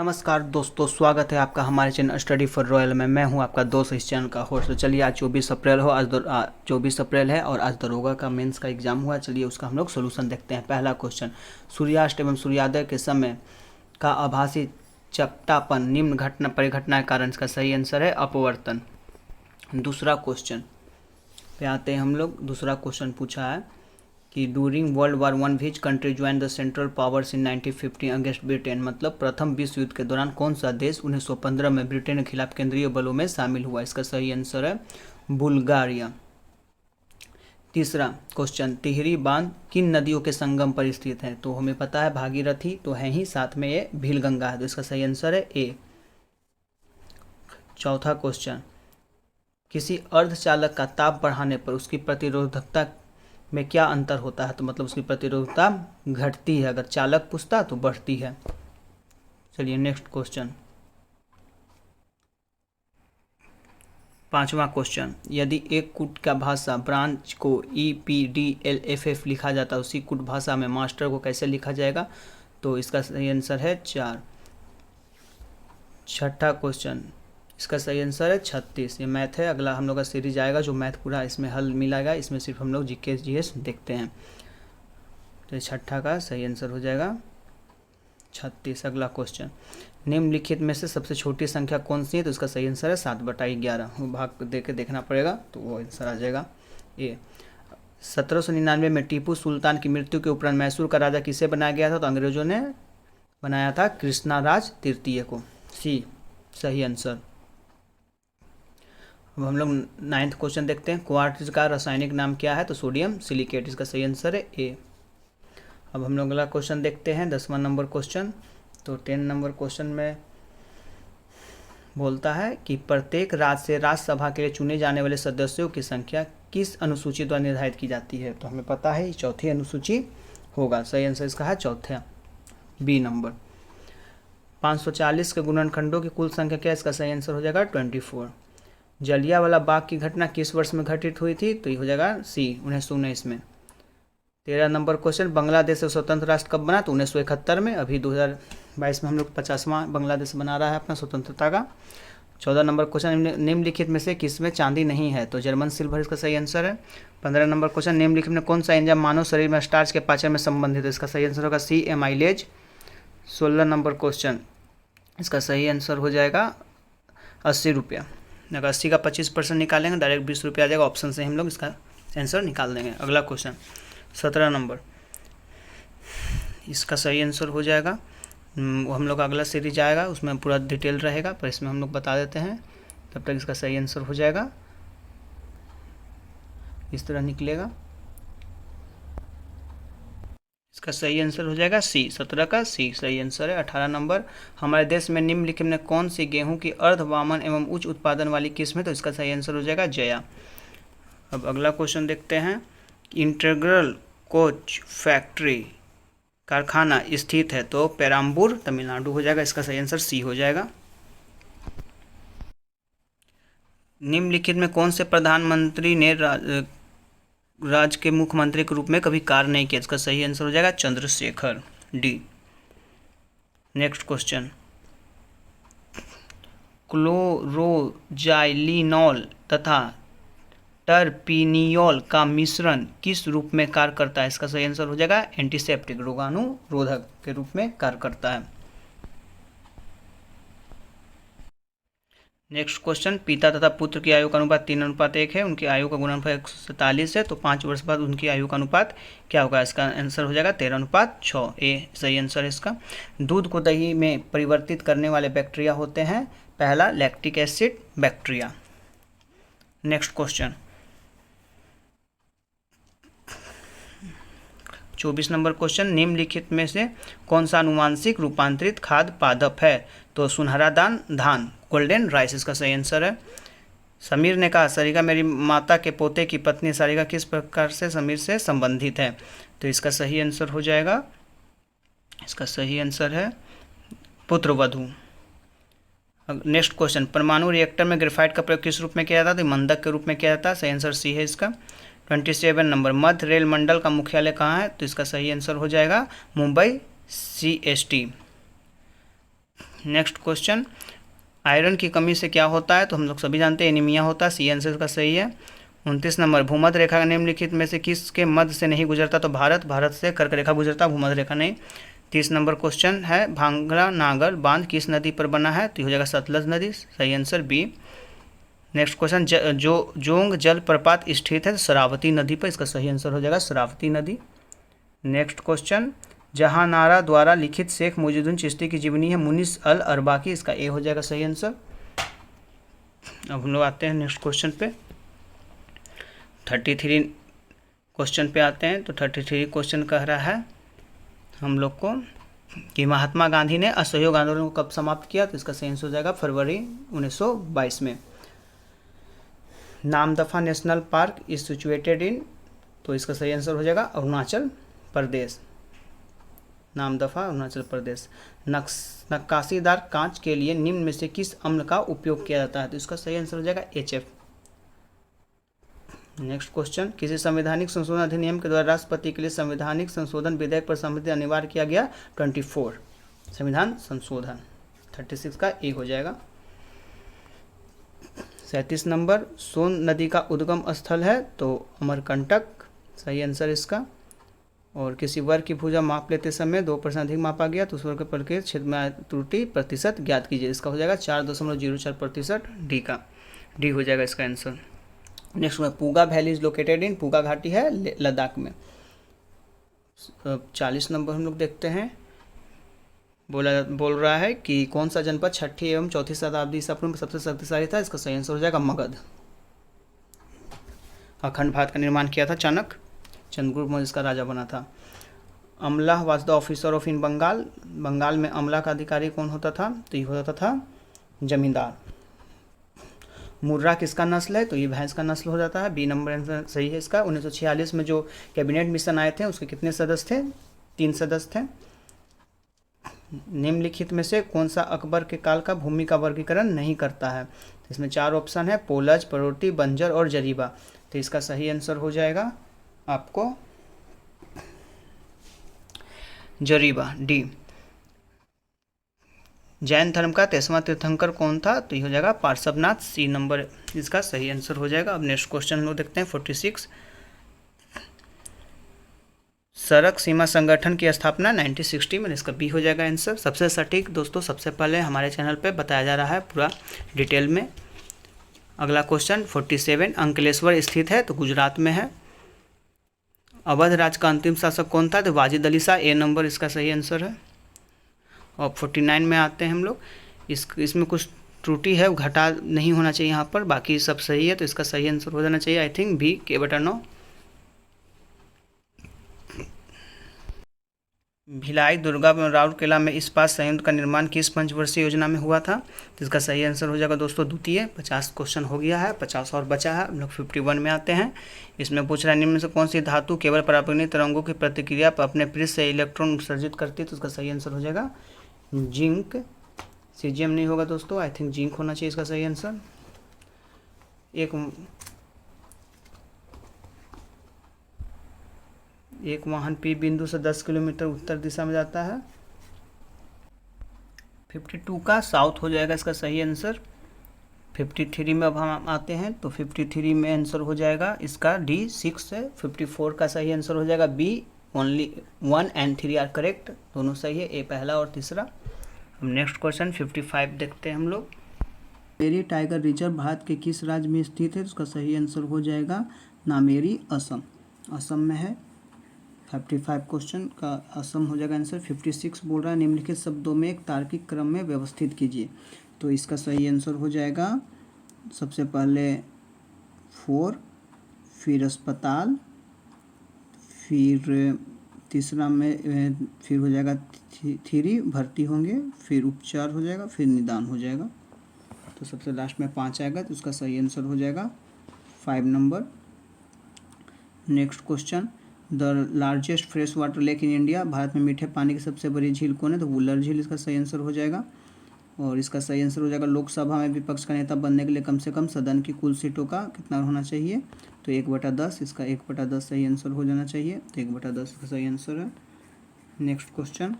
नमस्कार दोस्तों, स्वागत है आपका हमारे चैनल स्टडी फॉर रॉयल में। मैं हूं आपका दोस्त, इस चैनल का होस्ट। तो चलिए, आज 24 अप्रैल हो, आज 24 अप्रैल है और आज दरोगा का मेंस का एग्जाम हुआ। चलिए उसका हम लोग सोल्यूशन देखते हैं। पहला क्वेश्चन, सूर्यास्त एवं सूर्योदय के समय का आभासी चपटापन निम्न घटना परिघटना के कारण। इसका सही आंसर है अपवर्तन। दूसरा क्वेश्चन पे आते हैं हम लोग। दूसरा क्वेश्चन पूछा है कि during world war one which country join the central powers in 1915 against Britain. मतलब प्रथम विश्व युद्ध के दौरान कौन सा देश 1915 में ब्रिटेन के खिलाफ केंद्रीय बलों में शामिल हुआ। इसका सही आंसर है बुल्गारिया। तीसरा क्वेश्चन, तिहरी बांध किन नदियों के संगम पर स्थित है। तो हमें पता है भागीरथी तो है ही, साथ में ये भीलगंगा है, तो इसका सही आंसर है ए। चौथा क्वेश्चन, किसी अर्धचालक का ताप बढ़ाने पर उसकी प्रतिरोधकता में क्या अंतर होता है। तो मतलब उसकी प्रतिरोधकता घटती है, अगर चालक पूछता तो बढ़ती है। चलिए नेक्स्ट क्वेश्चन, पांचवा क्वेश्चन, यदि एक कूट का भाषा ब्रांच को EPDLFF लिखा जाता है, उसी कूट भाषा में मास्टर को कैसे लिखा जाएगा। तो इसका सही आंसर है 4। छठा क्वेश्चन, इसका सही आंसर है 36। ये मैथ है। अगला हम लोग का सीरीज आएगा जो मैथ पूरा इसमें हल मिलाएगा। इसमें सिर्फ हम लोग जीके जीएस देखते हैं। तो छठा का सही आंसर हो जाएगा 36। अगला क्वेश्चन, निम्नलिखित में से सबसे छोटी संख्या कौन सी है। तो इसका सही आंसर है 7/11। वो भाग दे के देखना पड़ेगा तो वो आंसर आ जाएगा ए। 1799 में टीपू सुल्तान की मृत्यु के उपरांत मैसूर का राजा किसे बनाया गया था। तो अंग्रेजों ने बनाया था कृष्णाराज तृतीय को। सी सही आंसर। अब हम लोग 9th क्वेश्चन देखते हैं। क्वार्ट्ज का रासायनिक नाम क्या है। तो सोडियम सिलिकेट। इसका सही आंसर है ए। अब हम लोग अगला क्वेश्चन देखते हैं, 10वां नंबर क्वेश्चन। तो 10 नंबर क्वेश्चन में बोलता है कि प्रत्येक राज्य से राज्यसभा के लिए चुने जाने वाले सदस्यों की संख्या किस अनुसूची द्वारा निर्धारित की जाती है। तो हमें पता है चौथी अनुसूची होगा। सही आंसर इसका है चौथा, बी नंबर। 540 के गुणनखंडों की कुल संख्या क्या है। इसका सही आंसर हो जाएगा 24। जलियांवाला बाग की घटना किस वर्ष में घटित हुई थी। तो ये हो जाएगा सी 1919 में। 13 नंबर क्वेश्चन, बांग्लादेश से स्वतंत्र राष्ट्र कब बना। तो 1971 में। अभी 2022 में हम लोग 50वां बांग्लादेश बना रहा है अपना स्वतंत्रता का। 14 नंबर क्वेश्चन, निम्नलिखित में से किसमें चांदी नहीं है। तो जर्मन सिल्वर इसका सही आंसर है। 15 नंबर क्वेश्चन, निम्नलिखित में कौन सा एंजाइम मानव शरीर में स्टार्च के पाचन में संबंधित है। इसका सही आंसर होगा सी एमाइलेज। 16 नंबर क्वेश्चन, इसका सही आंसर हो जाएगा 80 रुपया। अगर 80 का 25% निकालेंगे डायरेक्ट 20 रुपया आ जाएगा। ऑप्शन से हम लोग इसका आंसर निकाल देंगे। अगला क्वेश्चन 17 नंबर, इसका सही आंसर हो जाएगा, हम लोग अगला सीरीज आएगा उसमें पूरा डिटेल रहेगा, पर इसमें हम लोग बता देते हैं। तब तक इसका सही आंसर हो जाएगा, इस तरह निकलेगा। इसका सही आंसर हो जाएगा सी, 17 का सी सही आंसर है। 18 नंबर, हमारे देश में निम्नलिखित में कौन सी गेहूं की अर्धवामन एवं उच्च उत्पादन वाली किस्म है। तो इसका सही आंसर हो जाएगा जया। अब अगला क्वेश्चन देखते हैं, इंटीग्रल कोच फैक्ट्री कारखाना स्थित है। तो पेराम्बूर तमिलनाडु हो जाएगा। इसका सही आंसर सी हो जाएगा। निम्नलिखित में कौन से प्रधानमंत्री ने राज्य के मुख्यमंत्री के रूप में कभी कार्य नहीं किया। इसका सही आंसर हो जाएगा Chandrashekhar, D. Next question, chloroxylenol तथा टर्पिनियोल का मिश्रण किस रूप में कार्य करता है। इसका सही आंसर हो जाएगा एंटीसेप्टिक, रोगाणुरोधक के रूप में कार्य करता है। नेक्स्ट क्वेश्चन, पिता तथा पुत्र की आयु का अनुपात 3:1 है। उनकी आयु का गुणनफल 147 है। तो 5 वर्ष बाद उनकी आयु का अनुपात क्या होगा। इसका आंसर हो जाएगा 13:6, ए सही आंसर है इसका। दूध को दही में परिवर्तित करने वाले बैक्टीरिया होते हैं। पहला lactic acid bacteria. Next question 24 number question, निम्नलिखित में से कौन सा आनुवांशिक रूपांतरित खाद्य पादप है। तो सुनहरा धान गोल्डन राइस इसका सही आंसर है। समीर ने कहा, सरिका मेरी माता के पोते की पत्नी। सरिका किस प्रकार से समीर से संबंधित है। तो इसका सही आंसर हो जाएगा, इसका सही आंसर है पुत्रवधू। नेक्स्ट क्वेश्चन, परमाणु रिएक्टर में ग्रेफाइट का प्रयोग किस रूप में किया जाता है। तो मंदक के रूप में किया जाता है। सही आंसर सी है इसका। 27 नंबर, मध्य रेल मंडल का मुख्यालय कहाँ है। तो इसका सही आंसर हो जाएगा Mumbai CST। Next question, iron की कमी से क्या होता है? तो हम लोग सभी जानते हैं एनीमिया होता है, सी आंसर का सही है। 29 नंबर, भूमध्य रेखा का निम्नलिखित में से किसके मध्य से नहीं गुजरता? तो भारत से कर्क रेखा गुजरता, भूमध्य रेखा नहीं। 30 नंबर क्वेश्चन है, भांगरा नागर बांध किस नदी पर बना है? तो हो जाएगा सतलज नदी, सही answer B. Next question, Jog जलप्रपात स्थित है शरावती नदी पर, इसका सही आंसर हो जाएगा शरावती नदी। नेक्स्ट क्वेश्चन, जहानारा द्वारा लिखित शेख मुजीदुद्दीन चिश्ती की जीवनी है मुनिस अल अरबा की, इसका ए हो जाएगा सही आंसर। अब हम लोग आते हैं नेक्स्ट क्वेश्चन पे, 33 क्वेश्चन पे आते हैं। तो 33 क्वेश्चन कह रहा है हम लोग को कि महात्मा गांधी ने असहयोग आंदोलन को कब समाप्त किया? तो इसका सही आंसर हो जाएगा फरवरी 1922 में। Namdapha national park is situated in, तो इसका सही आंसर हो जाएगा अरुणाचल प्रदेश, नामदफा अरुणाचल प्रदेश। नक्काशीदार कांच के लिए निम्न में से किस अम्ल का उपयोग किया जाता है? तो इसका सही आंसर हो जाएगा HF। नेक्स्ट क्वेश्चन, किसी संवैधानिक संशोधन अधिनियम के द्वारा राष्ट्रपति के लिए संवैधानिक संशोधन विधेयक पर सहमति अनिवार्य किया गया? 24 संविधान संशोधन, 36 का ए हो जाएगा। 37 नंबर, सोन नदी का उद्गम स्थल है? तो अमरकंटक, सही आंसर इसका। और किसी वर्ग की भुजा माप लेते समय 2% अधिक मापा गया तो उस वर्ग पर के क्षेत्र में त्रुटि प्रतिशत ज्ञात कीजिए, इसका हो जाएगा 4.04%, डी हो जाएगा इसका आंसर। नेक्स्ट में, Puga valley is located in, Puga घाटी है लद्दाख में। 40 नंबर हम लोग देखते हैं, बोल रहा है कि कौन सा जनपद 6ठी एवं 4ठी शताब्दी ईसा पूर्व में सबसे शक्तिशाली था? इसका सही आंसर हो जाएगा मगध। अखंड भारत का निर्माण किया था चाणक्य, चंद्रगुप्त मौर्य इसका राजा बना था। अमला वाज द ऑफिसर ऑफ इन बंगाल, बंगाल में अमला का अधिकारी कौन होता था? तो ये होता था जमींदार। मुर्रा किसका नस्ल है? तो ये भैंस का नस्ल हो जाता है, बी नंबर आंसर सही है इसका। 1946 में जो कैबिनेट मिशन आए थे उसके कितने सदस्य थे? 3 सदस्य थे। निम्नलिखित में से कौन सा अकबर के काल का भूमि का वर्गीकरण नहीं करता है? इसमें 4 ऑप्शन है, पोलज, परोटी, बंजर और जरीबा। तो इसका सही आंसर हो जाएगा आपको जरीबा, डी। जैन धर्म का 23वां तीर्थंकर कौन था? तो ये हो जाएगा पार्श्वनाथ, सी नंबर इसका सही आंसर हो जाएगा। अब नेक्स्ट क्वेश्चन हम लोग देखते हैं 46, सड़क सीमा संगठन की स्थापना 1960 में, इसका बी हो जाएगा आंसर। सबसे सटीक दोस्तों सबसे पहले हमारे चैनल पे बताया जा रहा है पूरा डिटेल में। अगला क्वेश्चन 47, अंकलेश्वर स्थित है? तो गुजरात में है। अवध राज्य का अंतिम शासक कौन था? तो वाजिद अली शाह, ए नंबर इसका सही आंसर है। और 49 में आते हैं हम लोग, इसमें कुछ त्रुटि है, घटा नहीं होना चाहिए यहाँ पर, बाकी सब सही है, तो इसका सही आंसर हो जाना चाहिए I think B, K/9। Bhilai, Durga एवं राउरकेला में इस्पात संयंत्र का निर्माण किस पंचवर्षीय योजना में हुआ था? तो इसका सही आंसर हो जाएगा दोस्तों द्वितीय। 50 क्वेश्चन हो गया है, 50 और बचा है। हम लोग 51 में आते हैं। इसमें पूछ रहा है निम्न में से कौन सी धातु केवल पराबैंगनी तरंगों की प्रतिक्रिया पर अपने पृष्ठ से इलेक्ट्रॉन उत्सर्जित करती है? तो इसका सही आंसर हो जाएगा जिंक, सीजियम नहीं होगा दोस्तों, आई थिंक जिंक होना चाहिए इसका सही आंसर। एक वाहन पी बिंदु से 10 किलोमीटर उत्तर दिशा में जाता है। 52 का साउथ हो जाएगा इसका सही आंसर। 53 में अब हम आते हैं, तो 53 में आंसर हो जाएगा इसका डी, 6 है। 54 का सही आंसर हो जाएगा B, only 1 and 3 are correct, दोनों सही है, ए पहला और तीसरा। हम नेक्स्ट क्वेश्चन 55 देखते हैं हम लोग। नामेरी टाइगर रिजर्व भारत के किस राज्य में स्थित है? उसका सही आंसर हो जाएगा नामेरी, असम, असम में है। 55 क्वेश्चन का असम हो जाएगा आंसर। 56 बोल रहा है निम्नलिखित शब्दों में एक तार्किक क्रम में व्यवस्थित कीजिए, तो इसका सही आंसर हो जाएगा सबसे पहले 4, फिर अस्पताल, फिर तीसरा में फिर हो जाएगा 3 भर्ती होंगे, फिर उपचार हो जाएगा, फिर निदान हो जाएगा, तो सबसे लास्ट में 5 आएगा, तो उसका सही आंसर हो जाएगा 5 number. Next question, the largest fresh water lake in India, Bharat में मीठे पानी की सबसे बड़ी झील कौन है? तो वुलर झील इसका सही आंसर हो जाएगा। और इसका सही आंसर हो जाएगा लोकसभा में विपक्ष का नेता बनने के लिए कम से कम सदन की कुल सीटों का कितना होना चाहिए? तो 1/10, इसका 1/10 सही आंसर हो जाना चाहिए, तो 1/10 इसका सही आंसर है। नेक्स्ट क्वेश्चन,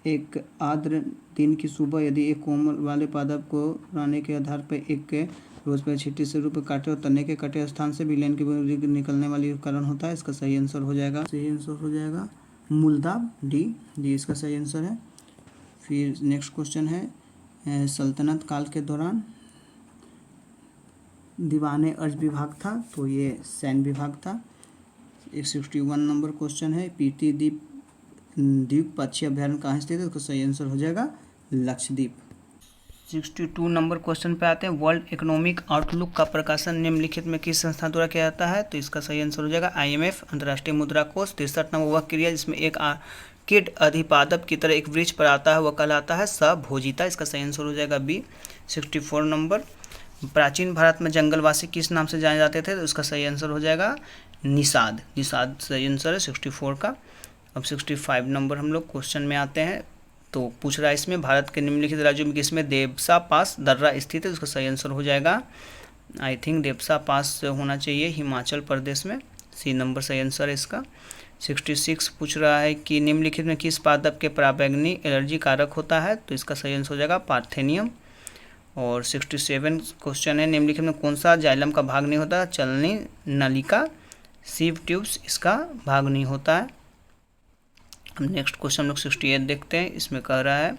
एक आर्द्र दिन की सुबह यदि एक कोमल वाले पादप को राने के आधार पर एक के रोज पर छींटी से रूप काटे और तने के कटे स्थान से विलयन की निकलने वाली कारण होता है। इसका सही आंसर हो जाएगा मूलदाब डी इसका सही आंसर है। फिर नेक्स्ट क्वेश्चन है सल्तनत काल के दौरान दीवाने अर्ज विभाग था, तो ये सैन्य विभाग था। 61 नंबर क्वेश्चन है पीती द्वीप पक्षी अभ्यारण्य कहाँ स्थित है, उसका सही आंसर हो जाएगा लक्षद्वीप। 62 नंबर क्वेश्चन पे आते हैं वर्ल्ड इकोनॉमिक आउटलुक का प्रकाशन निम्नलिखित में किस संस्था द्वारा किया जाता है, तो इसका सही आंसर हो जाएगा IMF अंतर्राष्ट्रीय मुद्रा कोष। 63 नंबर वह क्रिया जिसमें एक कीट अधिपादप की तरह एक वृक्ष पर आता है वह कहलाता है सभोजिता, इसका सही आंसर हो जाएगा बी। 64 नंबर प्राचीन भारत में जंगलवासी किस नाम से जाने जाते थे, तो इसका सही आंसर हो जाएगा निषाद सही आंसर है 64 का। अब 65 नंबर हम लोग क्वेश्चन में आते हैं, तो पूछ रहा है इसमें भारत के निम्नलिखित राज्यों में किसमें देवसा पास दर्रा स्थित है, उसका सही आंसर हो जाएगा आई थिंक देवसा पास होना चाहिए हिमाचल प्रदेश में, सी नंबर सही आंसर है इसका। 66 पूछ रहा है कि निम्नलिखित में किस पादप के पराबैंगनी एलर्जी कारक होता है, तो इसका सही आंसर हो जाएगा पार्थेनियम। और 67 क्वेश्चन है निम्नलिखित में कौन सा जाइलम का भाग नहीं होता, चलनी नलिका सीव ट्यूब्स इसका भाग नहीं होता है। अब नेक्स्ट क्वेश्चन हम लोग 68 देखते हैं, इसमें कह रहा है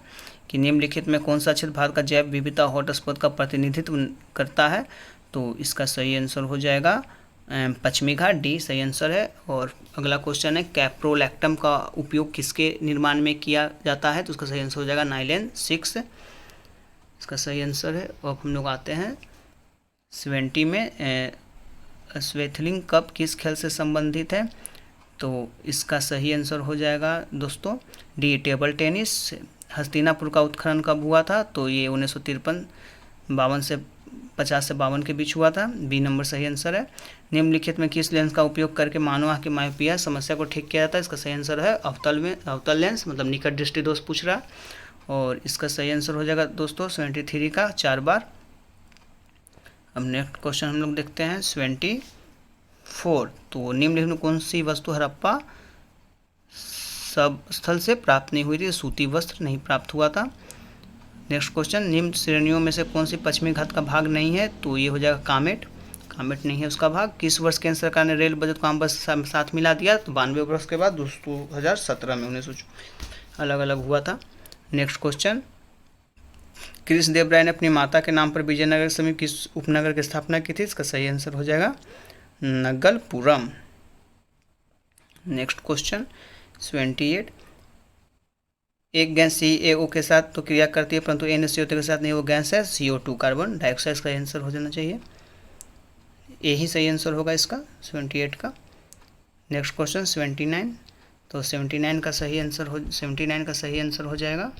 कि निम्नलिखित में कौन सा क्षेत्र भारत का जैव विविधता हॉटस्पॉट का प्रतिनिधित्व करता है, तो इसका सही आंसर हो जाएगा पश्चिमी घाट डी सही आंसर है। और अगला क्वेश्चन है कैप्रोलैक्टम का उपयोग किसके निर्माण में किया जाता है, तो उसका सही आंसर हो जाएगा नाइलेन 6 इसका सही आंसर है। और हम लोग आते हैं 70 में स्वेथलिंग कप किस खेल से संबंधित है, तो इसका सही आंसर हो जाएगा दोस्तों डी टेबल टेनिस। हस्तिनापुर का उत्खनन कब हुआ था, तो ये 1953 50 से 52 के बीच हुआ था, बी नंबर सही आंसर है। निम्नलिखित में किस लेंस का उपयोग करके मानव आँख की मायोपिया समस्या को ठीक किया जाता है, इसका सही आंसर है अवतल लेंस मतलब निकट दृष्टि दोष पूछ रहा है। और इसका सही आंसर हो जाएगा दोस्तों 73 का 4 बार। अब नेक्स्ट क्वेश्चन हम लोग देखते हैं 74, तो निम्नलिखित में कौन सी वस्तु हड़प्पा सब स्थल से प्राप्त नहीं हुई थी, सूती वस्त्र नहीं प्राप्त हुआ था। नेक्स्ट क्वेश्चन निम्न श्रेणियों में से कौन सी पश्चिमी घाट का भाग नहीं है, तो ये हो जाएगा कामेट नहीं है उसका भाग। किस वर्ष केंद्र सरकार ने रेल बजट को आम बजट के साथ मिला दिया, तो 92 वर्ष के बाद 2017 में 1900 अलग अलग हुआ था। नेक्स्ट क्वेश्चन कृष्ण देव राय ने अपनी माता के नाम पर विजयनगर के समीप किस उपनगर की स्थापना की थी, इसका सही आंसर हो जाएगा नगलपुरम। नेक्स्ट क्वेश्चन 78 एक गैस CaO के साथ तो क्रिया करती है परंतु NaCO2 के साथ नहीं, वो गैस है CO2 कार्बन डाइऑक्साइड, का आंसर हो जाना चाहिए यही सही आंसर होगा इसका 78 का। नेक्स्ट क्वेश्चन 79, तो 79 का सही आंसर हो जाएगा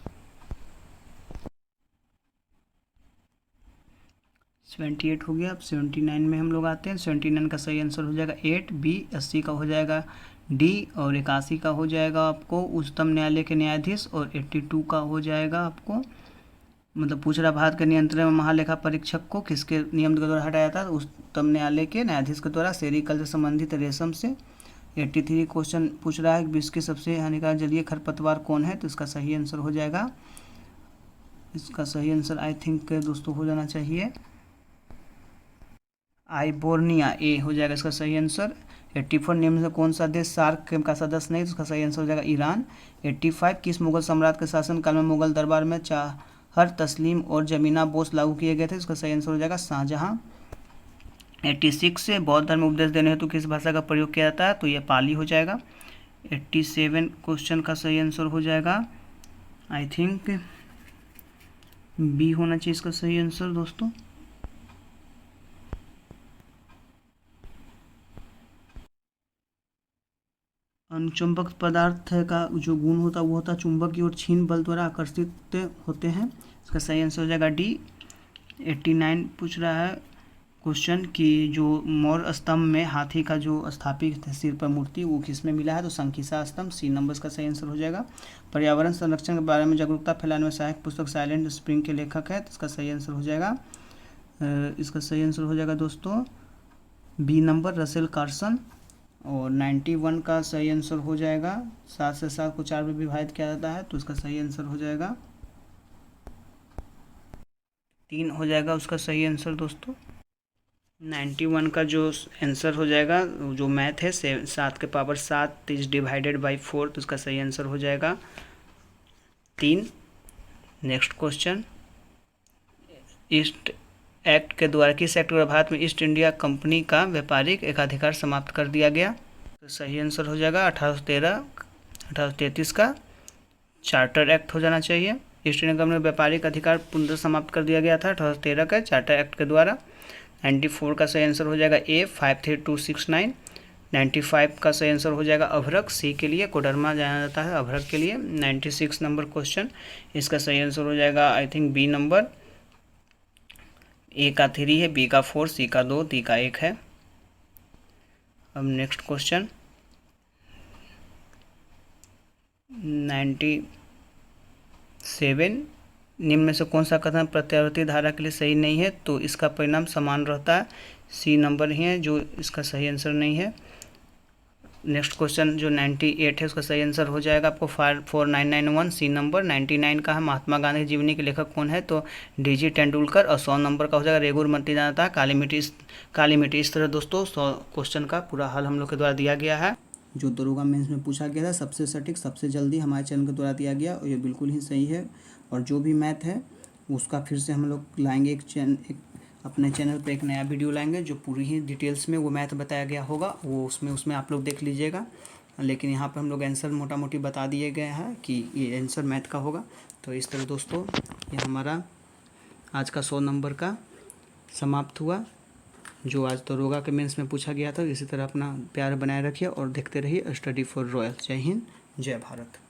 78 हो गया। अब 79 में हम लोग आते हैं, 79 का सही आंसर हो जाएगा 8 बी। 80 का हो जाएगा डी और 81 का हो जाएगा आपको उच्चतम न्यायालय के न्यायाधीश और 82 का हो जाएगा आपको मतलब पूछ रहा भारत के नियंत्रण में महालेखा परीक्षक को किसके नियम के द्वारा हटाया था, उच्चतम न्यायालय के न्यायाधीश के द्वारा सेरिकल्चर से संबंधित रेशम से। 83 क्वेश्चन पूछ रहा है कि विश्व के सबसे हानिकारक जलीय खरपतवार कौन है, तो इसका सही आंसर हो जाएगा आई थिंक दोस्तों हो जाना चाहिए आइबोर्निया, ए हो जाएगा इसका सही आंसर। 84 निम्न से कौन सा देश सार्क का सदस्य नहीं, तो उसका सही आंसर हो जाएगा ईरान। 85 किस मुगल सम्राट के शासनकाल में मुगल दरबार में चाहर तस्लीम और जमीना बोस लागू किए गए थे, उसका सही आंसर हो जाएगा शाहजहां। 86 से बौद्ध धर्म उपदेश देने हेतु किस भाषा का प्रयोग किया जाता है, तो यह पाली हो जाएगा। 87 क्वेश्चन का सही आंसर हो जाएगा आई थिंक बी होना चाहिए इसका सही आंसर दोस्तों। अनुचुंबक पदार्थ का जो गुण होता है वो होता है चुंबक की ओर छीन बल द्वारा आकर्षित होते हैं, इसका सही आंसर हो जाएगा डी। 89 पूछ रहा है क्वेश्चन कि जो मौर्य स्तंभ में हाथी का जो स्थापित है सिर पर मूर्ति वो किस में मिला है, तो संकिसा स्तंभ, सी नंबर इसका सही आंसर हो जाएगा। पर्यावरण संरक्षण के बारे में जागरूकता फैलाने में सहायक पुस्तक साइलेंट स्प्रिंग के लेखक है, तो इसका सही आंसर हो जाएगा दोस्तों बी नंबर रसेल कार्सन। और 91 का सही आंसर हो जाएगा, 7 से 7 को 4 में विभाजित किया जाता है, तो उसका सही आंसर हो जाएगा 3 हो जाएगा उसका सही आंसर दोस्तों। 91 का जो आंसर हो जाएगा, जो मैथ है 7 के पावर 7 इज डिवाइडेड बाई 4, तो उसका सही आंसर हो जाएगा 3। नेक्स्ट क्वेश्चन, ईस्ट एक्ट के द्वारा किस एक्ट द्वारा भारत में ईस्ट इंडिया कंपनी का व्यापारिक एकाधिकार समाप्त कर दिया गया? तो सही आंसर हो जाएगा 1833 का चार्टर एक्ट हो जाना चाहिए। ईस्ट इंडिया कंपनी में व्यापारिक अधिकार पूर्णतः समाप्त कर दिया गया था 1813 का चार्टर एक्ट के द्वारा। 94 का सही आंसर हो जाएगा ए 53269। 95 का सही आंसर हो जाएगा अभ्रक, सी के लिए कोडरमा जाना जाता है अभ्रक के लिए। 96 नंबर क्वेश्चन, इसका सही आंसर हो जाएगा आई थिंक बी नंबर। ए का 3 है, बी का 4, सी का 2, डी का 1 है। अब नेक्स्ट क्वेश्चन 97, निम्न में से कौन सा कथन प्रत्यावर्ती धारा के लिए सही नहीं है? तो इसका परिणाम समान रहता है, सी नंबर ही है जो इसका सही आंसर नहीं है। नेक्स्ट क्वेश्चन जो 98 है उसका सही आंसर हो जाएगा आपको 4991, सी नंबर। 99 का है महात्मा गांधी जीवनी के लेखक कौन है? तो डी.जी. तेंदुलकर। और 100 नंबर का हो जाएगा रेगुर मट्टी जाता है काली मिट्टी। इस तरह दोस्तों 100 क्वेश्चन का पूरा हल हम लोग के द्वारा दिया गया है, जो दरोगा मेंस में पूछा गया था। सबसे सटीक सबसे जल्दी हमारे चैनल के द्वारा दिया गया और ये बिल्कुल ही सही है। और जो भी मैथ है उसका फिर से हम लोग लाएंगे एक अपने चैनल पे एक नया वीडियो लाएंगे जो पूरी ही डिटेल्स में वो मैथ बताया गया होगा, वो उसमें आप लोग देख लीजिएगा। लेकिन यहाँ पे हम लोग आंसर मोटा मोटी बता दिए गए हैं कि ये आंसर मैथ का होगा। तो इस तरह दोस्तों ये हमारा आज का 100 नंबर का समाप्त हुआ, जो आज दरोगा के मेंस में पूछा गया था। इसी तरह अपना प्यार बनाए रखिए और देखते रहिए स्टडी फॉर रॉयल। जय हिंद, जय भारत।